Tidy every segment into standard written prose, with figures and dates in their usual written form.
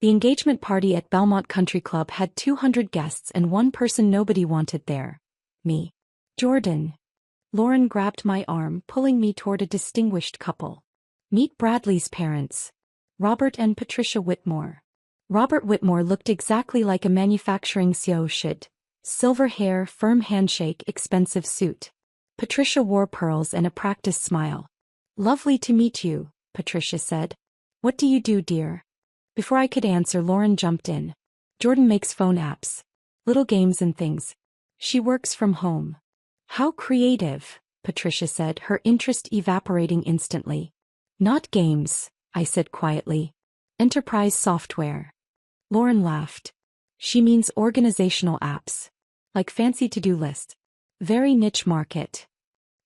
The engagement party at Belmont Country Club had 200 guests and one person nobody wanted there. Me. Jordan. Lauren grabbed my arm, pulling me toward a distinguished couple. Meet Bradley's parents. Robert and Patricia Whitmore. Robert Whitmore looked exactly like a manufacturing CEO should. Silver hair, firm handshake, expensive suit. Patricia wore pearls and a practiced smile. Lovely to meet you, Patricia said. What do you do, dear? Before I could answer, Lauren jumped in. Jordan makes phone apps. Little games and things. She works from home. How creative, Patricia said, her interest evaporating instantly. Not games, I said quietly. Enterprise software. Lauren laughed. She means organizational apps. Like fancy to-do list. Very niche market.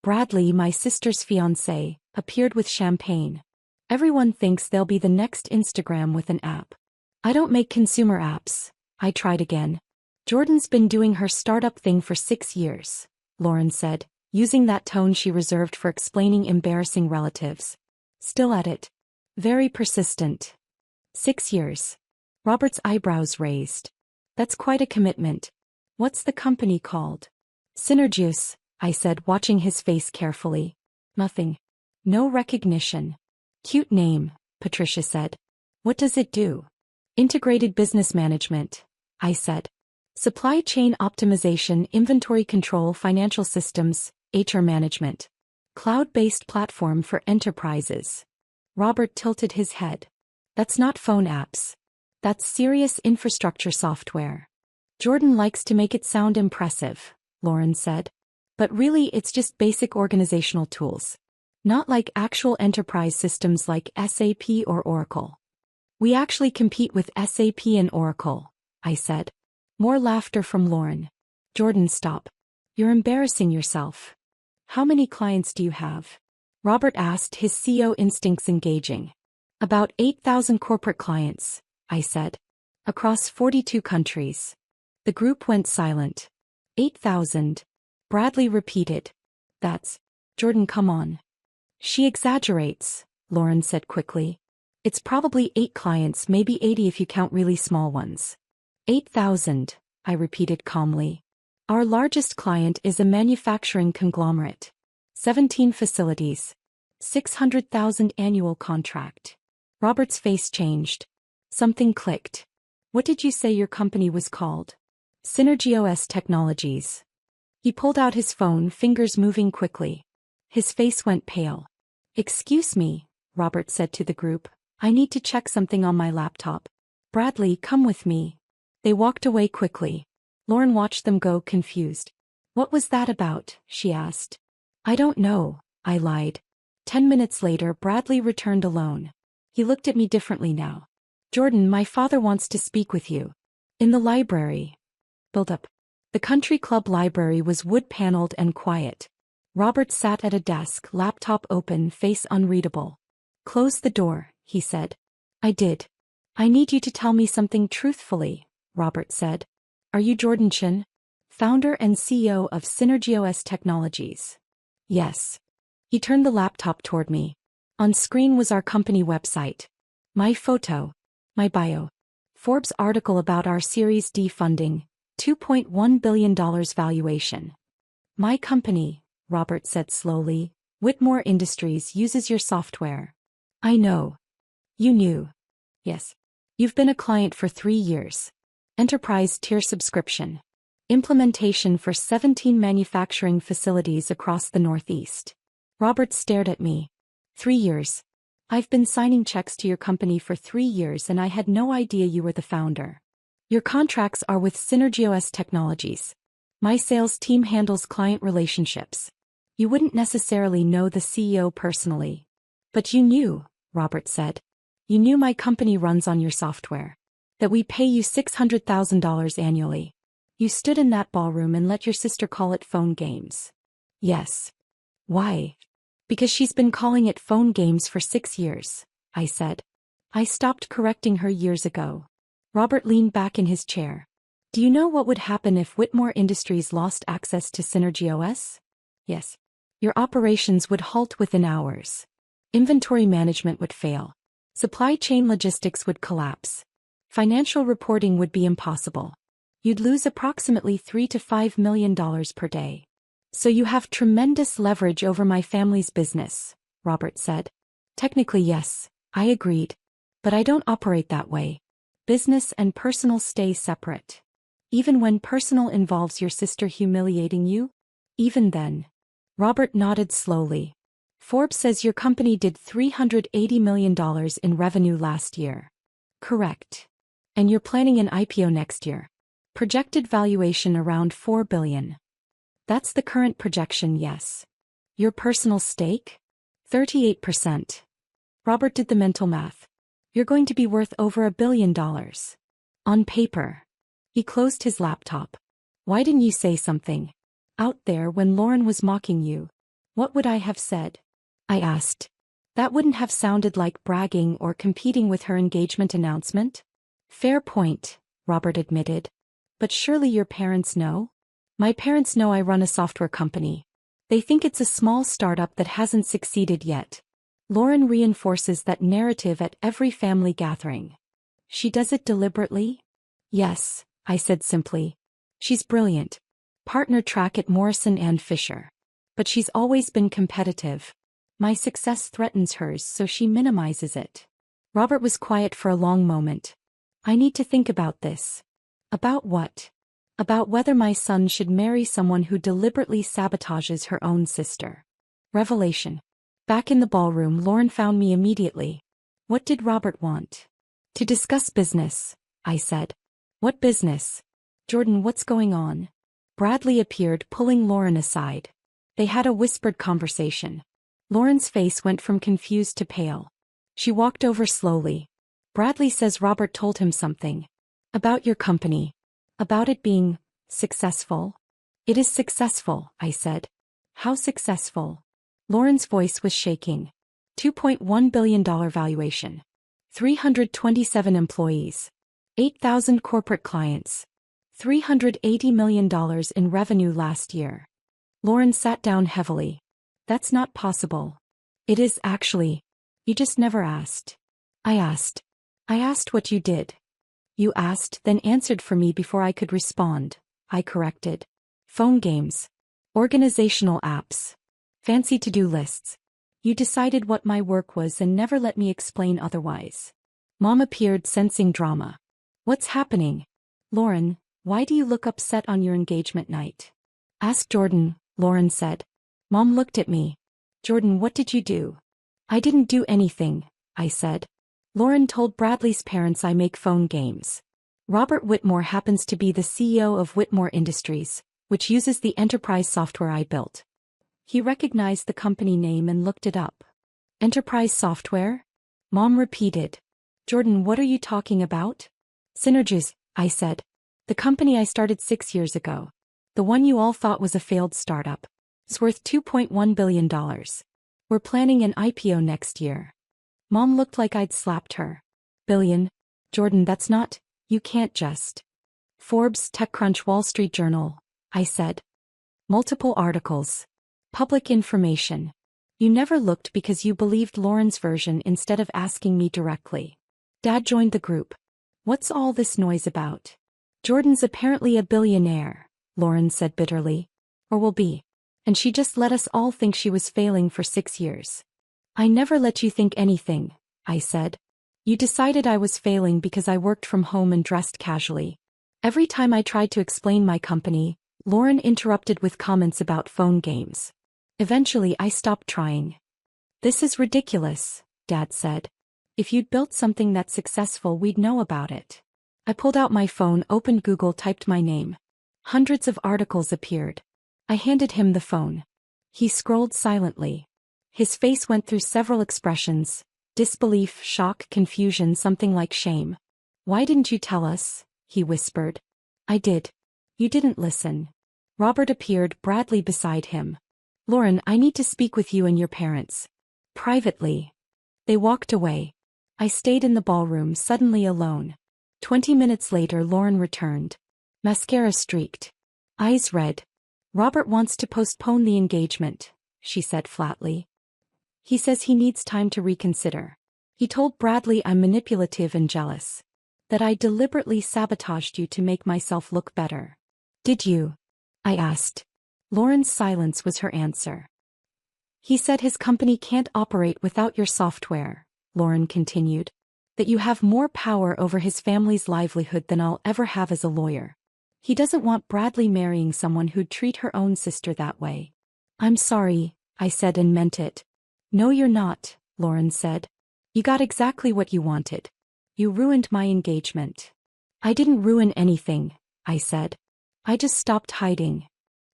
Bradley, my sister's fiancé, appeared with champagne. Everyone thinks they'll be the next Instagram with an app. I don't make consumer apps. I tried again. Jordan's been doing her startup thing for 6 years, Lauren said, using that tone she reserved for explaining embarrassing relatives. Still at it. Very persistent. 6 years. Robert's eyebrows raised. That's quite a commitment. What's the company called? Synergios, I said, watching his face carefully. Nothing. No recognition. Cute name, Patricia said. What does it do? Integrated business management, I said. Supply chain optimization, inventory control, financial systems, HR management. Cloud-based platform for enterprises. Robert tilted his head. That's not phone apps. That's serious infrastructure software. Jordan likes to make it sound impressive, Lauren said. But really it's just basic organizational tools. Not like actual enterprise systems like SAP or Oracle. We actually compete with SAP and Oracle, I said. More laughter from Lauren. Jordan, stop. You're embarrassing yourself. How many clients do you have? Robert asked, his CEO instincts engaging. About 8,000 corporate clients, I said. Across 42 countries. The group went silent. 8,000. Bradley repeated. That's. Jordan, come on. She exaggerates, Lauren said quickly. It's probably 8 clients, maybe 80 if you count really small ones. 8,000, I repeated calmly. Our largest client is a manufacturing conglomerate. 17 facilities. 600,000 annual contract. Robert's face changed. Something clicked. What did you say your company was called? Synergios Technologies. He pulled out his phone, fingers moving quickly. His face went pale. Excuse me, Robert said to the group. I need to check something on my laptop. Bradley, come with me. They walked away quickly. Lauren watched them go, confused. What was that about? She asked. I don't know, I lied. 10 minutes later, Bradley returned alone. He looked at me differently now. Jordan, my father wants to speak with you. In the library. Build up. The country club library was wood-paneled and quiet. Robert sat at a desk, laptop open, face unreadable. Close the door, he said. I did. I need you to tell me something truthfully, Robert said. Are you Jordan Chin? Founder and CEO of Synergios Technologies. Yes. He turned the laptop toward me. On screen was our company website. My photo. My bio. Forbes article about our Series D funding. $2.1 billion valuation. My company, Robert said slowly, Whitmore Industries uses your software. I know. You knew. Yes. You've been a client for 3 years. Enterprise tier subscription. Implementation for 17 manufacturing facilities across the Northeast. Robert stared at me. 3 years. I've been signing checks to your company for 3 years and I had no idea you were the founder. Your contracts are with Synergios Technologies. My sales team handles client relationships. You wouldn't necessarily know the CEO personally. But you knew, Robert said. You knew my company runs on your software. That we pay you $600,000 annually. You stood in that ballroom and let your sister call it phone games. Yes. Why? Because she's been calling it phone games for 6 years, I said. I stopped correcting her years ago. Robert leaned back in his chair. Do you know what would happen if Whitmore Industries lost access to Synergios? Yes. Your operations would halt within hours. Inventory management would fail. Supply chain logistics would collapse. Financial reporting would be impossible. You'd lose approximately $3 to $5 million per day. So you have tremendous leverage over my family's business, Robert said. Technically yes, I agreed. But I don't operate that way. Business and personal stay separate. Even when personal involves your sister humiliating you? Even then. Robert nodded slowly. Forbes says your company did $380 million in revenue last year. Correct. And you're planning an IPO next year. Projected valuation around $4 billion. That's the current projection, yes. Your personal stake? 38%. Robert did the mental math. You're going to be worth over $1 billion. On paper. He closed his laptop. Why didn't you say something? Out there when Lauren was mocking you. What would I have said? I asked. That wouldn't have sounded like bragging or competing with her engagement announcement? Fair point, Robert admitted. But surely your parents know? My parents know I run a software company. They think it's a small startup that hasn't succeeded yet. Lauren reinforces that narrative at every family gathering. She does it deliberately? Yes, I said simply. She's brilliant. Partner track at Morrison and Fisher. But she's always been competitive. My success threatens hers, so she minimizes it. Robert was quiet for a long moment. I need to think about this. About what? About whether my son should marry someone who deliberately sabotages her own sister. Revelation. Back in the ballroom, Lauren found me immediately. What did Robert want? To discuss business, I said. What business? Jordan, what's going on? Bradley appeared, pulling Lauren aside. They had a whispered conversation. Lauren's face went from confused to pale. She walked over slowly. Bradley says Robert told him something. About your company. About it being successful. It is successful, I said. How successful? Lauren's voice was shaking. $2.1 billion valuation. 327 employees. 8,000 corporate clients. $380 million in revenue last year. Lauren sat down heavily. That's not possible. It is actually. You just never asked. I asked. I asked what you did. You asked, then answered for me before I could respond, I corrected. Phone games. Organizational apps. Fancy to-do lists. You decided what my work was and never let me explain otherwise. Mom appeared, sensing drama. What's happening? Lauren, why do you look upset on your engagement night? Ask Jordan, Lauren said. Mom looked at me. Jordan, what did you do? I didn't do anything, I said. Lauren told Bradley's parents I make phone games. Robert Whitmore happens to be the CEO of Whitmore Industries, which uses the enterprise software I built. He recognized the company name and looked it up. Enterprise software? Mom repeated. Jordan, what are you talking about? Synergies, I said. The company I started 6 years ago. The one you all thought was a failed startup. It's worth $2.1 billion. We're planning an IPO next year. Mom looked like I'd slapped her. Billion? Jordan, that's not, you can't just. Forbes, TechCrunch, Wall Street Journal, I said. Multiple articles. Public information. You never looked because you believed Lauren's version instead of asking me directly. Dad joined the group. What's all this noise about? Jordan's apparently a billionaire, Lauren said bitterly. Or will be. And she just let us all think she was failing for 6 years. I never let you think anything, I said. You decided I was failing because I worked from home and dressed casually. Every time I tried to explain my company, Lauren interrupted with comments about phone games. Eventually I stopped trying. This is ridiculous, Dad said. If you'd built something that's successful, we'd know about it. I pulled out my phone, opened Google, typed my name. Hundreds of articles appeared. I handed him the phone. He scrolled silently. His face went through several expressions: disbelief, shock, confusion, something like shame. Why didn't you tell us? He whispered. I did. You didn't listen. Robert appeared, Bradley beside him. Lauren, I need to speak with you and your parents. Privately. They walked away. I stayed in the ballroom, suddenly alone. 20 minutes later, Lauren returned. Mascara streaked. Eyes red. Robert wants to postpone the engagement, she said flatly. He says he needs time to reconsider. He told Bradley I'm manipulative and jealous. That I deliberately sabotaged you to make myself look better. Did you? I asked. Lauren's silence was her answer. He said his company can't operate without your software, Lauren continued. That you have more power over his family's livelihood than I'll ever have as a lawyer. He doesn't want Bradley marrying someone who'd treat her own sister that way. I'm sorry, I said and meant it. No, you're not, Lauren said. You got exactly what you wanted. You ruined my engagement. I didn't ruin anything, I said. I just stopped hiding.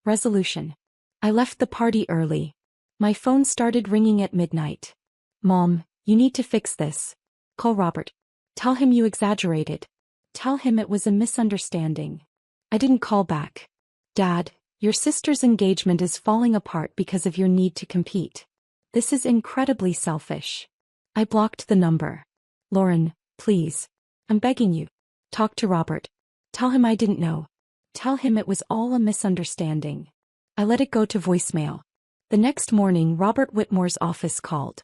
Resolution. I left the party early. My phone started ringing at midnight. Mom, you need to fix this. Call Robert. Tell him you exaggerated. Tell him it was a misunderstanding. I didn't call back. Dad, your sister's engagement is falling apart because of your need to compete. This is incredibly selfish. I blocked the number. Lauren, please. I'm begging you. Talk to Robert. Tell him I didn't know. Tell him it was all a misunderstanding. I let it go to voicemail. The next morning, Robert Whitmore's office called.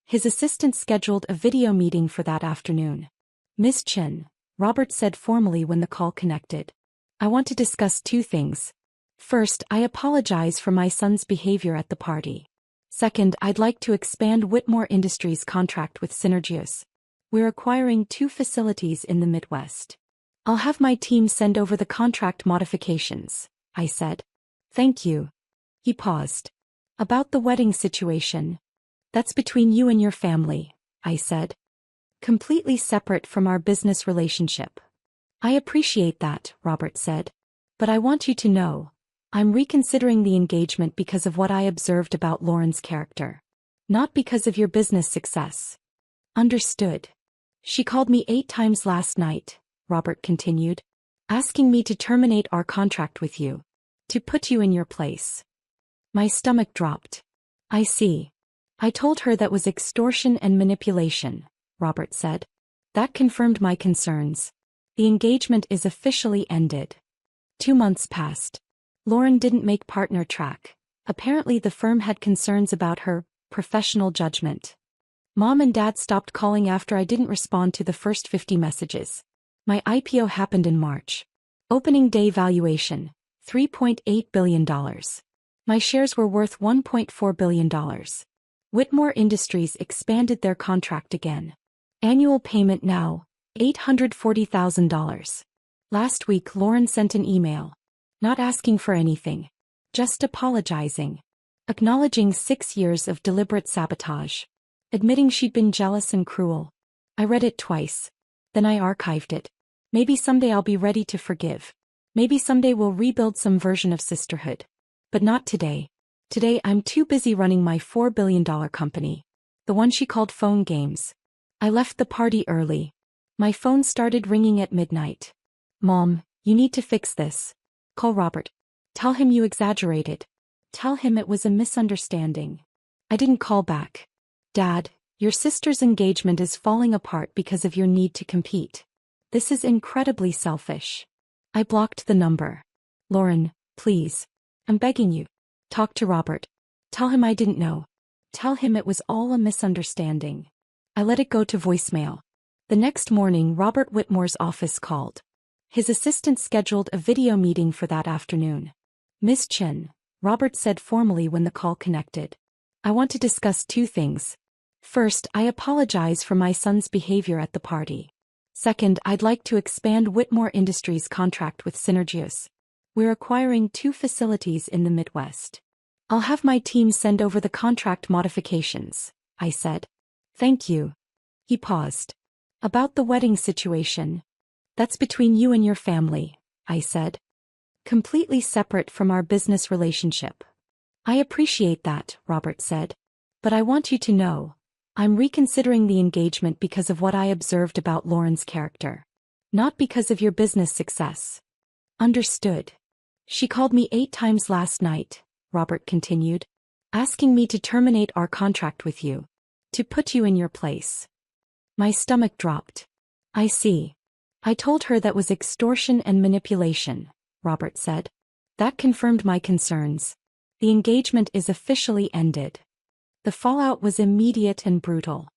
His assistant scheduled a video meeting for that afternoon. Ms. Chin, Robert said formally when the call connected. I want to discuss two things. First, I apologize for my son's behavior at the party. Second, I'd like to expand Whitmore Industries' contract with Synergius. We're acquiring 2 facilities in the Midwest. I'll have my team send over the contract modifications, I said. Thank you. He paused. About the wedding situation. That's between you and your family, I said. Completely separate from our business relationship. I appreciate that, Robert said. But I want you to know, I'm reconsidering the engagement because of what I observed about Lauren's character. Not because of your business success. Understood. She called me 8 times last night, Robert continued, asking me to terminate our contract with you. To put you in your place. My stomach dropped. I see. I told her that was extortion and manipulation, Robert said. That confirmed my concerns. The engagement is officially ended. 2 months passed. Lauren didn't make partner track. Apparently the firm had concerns about her professional judgment. Mom and Dad stopped calling after I didn't respond to the first 50 messages. My IPO happened in March. Opening day valuation, $3.8 billion. My shares were worth $1.4 billion. Whitmore Industries expanded their contract again. Annual payment now, $840,000. Last week Lauren sent an email. Not asking for anything. Just apologizing. Acknowledging 6 years of deliberate sabotage. Admitting she'd been jealous and cruel. I read it twice. Then I archived it. Maybe someday I'll be ready to forgive. Maybe someday we'll rebuild some version of sisterhood. But not today. Today I'm too busy running my $4 billion company. The one she called Phone Games. I left the party early. My phone started ringing at midnight. Mom, you need to fix this. Call Robert. Tell him you exaggerated. Tell him it was a misunderstanding. I didn't call back. Dad, your sister's engagement is falling apart because of your need to compete. This is incredibly selfish. I blocked the number. Lauren, please. I'm begging you. Talk to Robert. Tell him I didn't know. Tell him it was all a misunderstanding. I let it go to voicemail. The next morning Robert Whitmore's office called. His assistant scheduled a video meeting for that afternoon. Ms. Chin, Robert said formally when the call connected. I want to discuss 2 things. First, I apologize for my son's behavior at the party. Second, I'd like to expand Whitmore Industries' contract with Synergius. We're acquiring 2 facilities in the Midwest. I'll have my team send over the contract modifications, I said. Thank you. He paused. About the wedding situation. That's between you and your family, I said. Completely separate from our business relationship. I appreciate that, Robert said. But I want you to know, I'm reconsidering the engagement because of what I observed about Lauren's character. Not because of your business success. Understood. She called me 8 times last night, Robert continued, asking me to terminate our contract with you. To put you in your place. My stomach dropped. I see. I told her that was extortion and manipulation, Robert said. That confirmed my concerns. The engagement is officially ended. The fallout was immediate and brutal.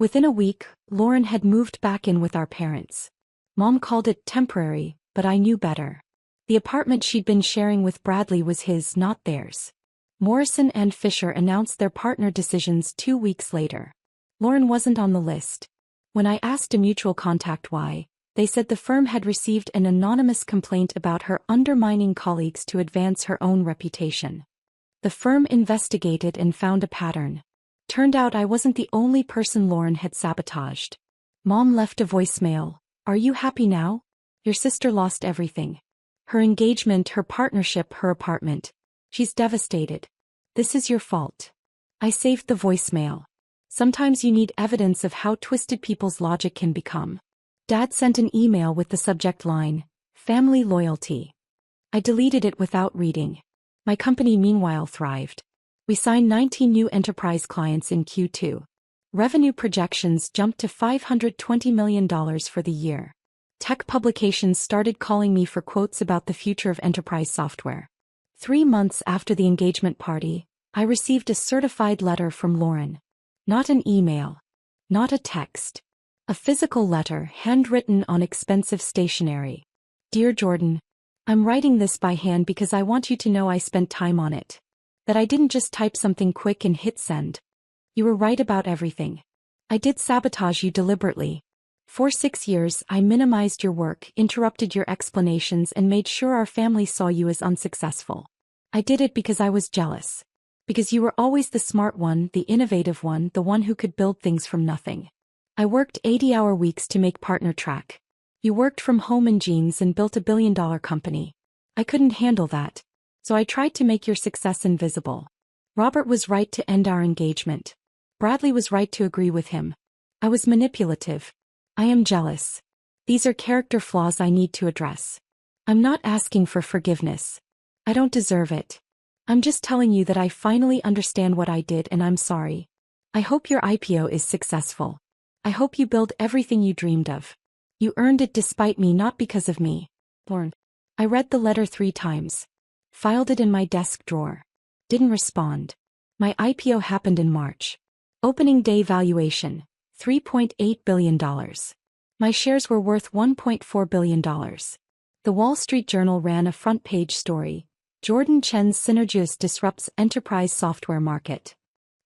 Within a week, Lauren had moved back in with our parents. Mom called it temporary, but I knew better. The apartment she'd been sharing with Bradley was his, not theirs. Morrison and Fisher announced their partner decisions 2 weeks later. Lauren wasn't on the list. When I asked a mutual contact why, they said the firm had received an anonymous complaint about her undermining colleagues to advance her own reputation. The firm investigated and found a pattern. Turned out I wasn't the only person Lauren had sabotaged. Mom left a voicemail. "Are you happy now? Your sister lost everything. Her engagement, her partnership, her apartment. She's devastated. This is your fault." I saved the voicemail. Sometimes you need evidence of how twisted people's logic can become. Dad sent an email with the subject line, "Family Loyalty." I deleted it without reading. My company meanwhile thrived. We signed 19 new enterprise clients in Q2. Revenue projections jumped to $520 million for the year. Tech publications started calling me for quotes about the future of enterprise software. 3 months after the engagement party, I received a certified letter from Lauren. Not an email. Not a text. A physical letter handwritten on expensive stationery. "Dear Jordan, I'm writing this by hand because I want you to know I spent time on it. That I didn't just type something quick and hit send. You were right about everything. I did sabotage you deliberately. For 6 years, I minimized your work, interrupted your explanations, and made sure our family saw you as unsuccessful. I did it because I was jealous. Because you were always the smart one, the innovative one, the one who could build things from nothing. I worked 80-hour weeks to make PartnerTrack. You worked from home in jeans and built a billion-dollar company. I couldn't handle that. So I tried to make your success invisible. Robert was right to end our engagement. Bradley was right to agree with him. I was manipulative. I am jealous. These are character flaws I need to address. I'm not asking for forgiveness. I don't deserve it. I'm just telling you that I finally understand what I did and I'm sorry. I hope your IPO is successful. I hope you build everything you dreamed of. You earned it despite me, not because of me. Lauren. I read the letter 3 times. Filed it in my desk drawer. Didn't respond. My IPO happened in March. Opening day valuation, $3.8 billion. My shares were worth $1.4 billion. The Wall Street Journal ran a front-page story. Jordan Chen's Synergios disrupts enterprise software market.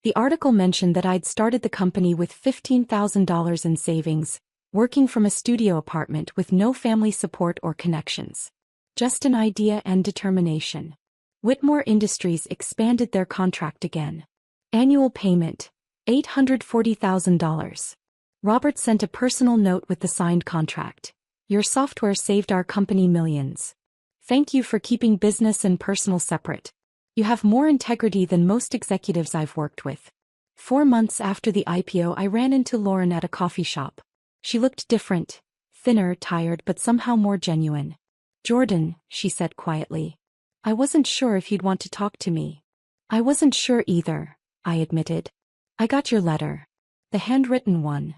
The article mentioned that I'd started the company with $15,000 in savings, working from a studio apartment with no family support or connections. Just an idea and determination. Whitmore Industries expanded their contract again. Annual payment, $840,000. Robert sent a personal note with the signed contract. Your software saved our company millions. Thank you for keeping business and personal separate. You have more integrity than most executives I've worked with. 4 months after the IPO, I ran into Lauren at a coffee shop. She looked different, thinner, tired, but somehow more genuine. "Jordan," she said quietly. "I wasn't sure if you'd want to talk to me." "I wasn't sure either," I admitted. "I got your letter. The handwritten one."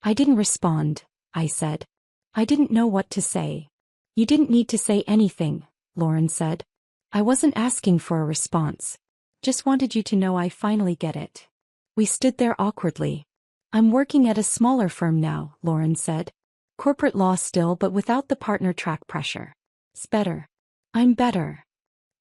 "I didn't respond," I said. "I didn't know what to say." "You didn't need to say anything," Lauren said. "I wasn't asking for a response. Just wanted you to know I finally get it." We stood there awkwardly. "I'm working at a smaller firm now," Lauren said. "Corporate law still, but without the PartnerTrack pressure. It's better." "I'm better."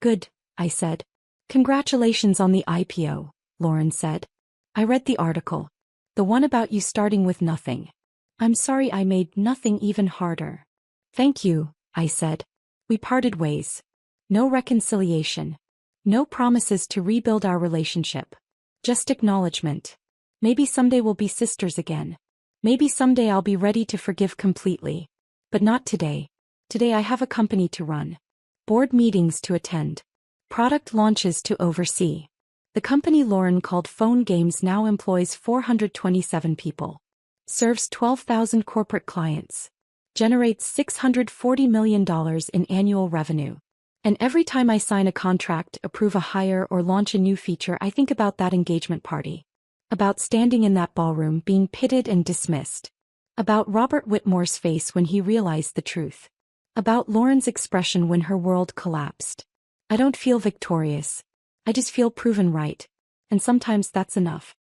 "Good," I said. "Congratulations on the IPO," Lauren said. "I read the article. The one about you starting with nothing. I'm sorry I made nothing even harder." "Thank you," I said. We parted ways. No reconciliation. No promises to rebuild our relationship. Just acknowledgement. Maybe someday we'll be sisters again. Maybe someday I'll be ready to forgive completely. But not today. Today I have a company to run. Board meetings to attend. Product launches to oversee. The company Lauren called Phone Games now employs 427 people. Serves 12,000 corporate clients. Generates $640 million in annual revenue. And every time I sign a contract, approve a hire, or launch a new feature, I think about that engagement party. About standing in that ballroom being pitted and dismissed. About Robert Whitmore's face when he realized the truth. About Lauren's expression when her world collapsed. I don't feel victorious. I just feel proven right. And sometimes that's enough.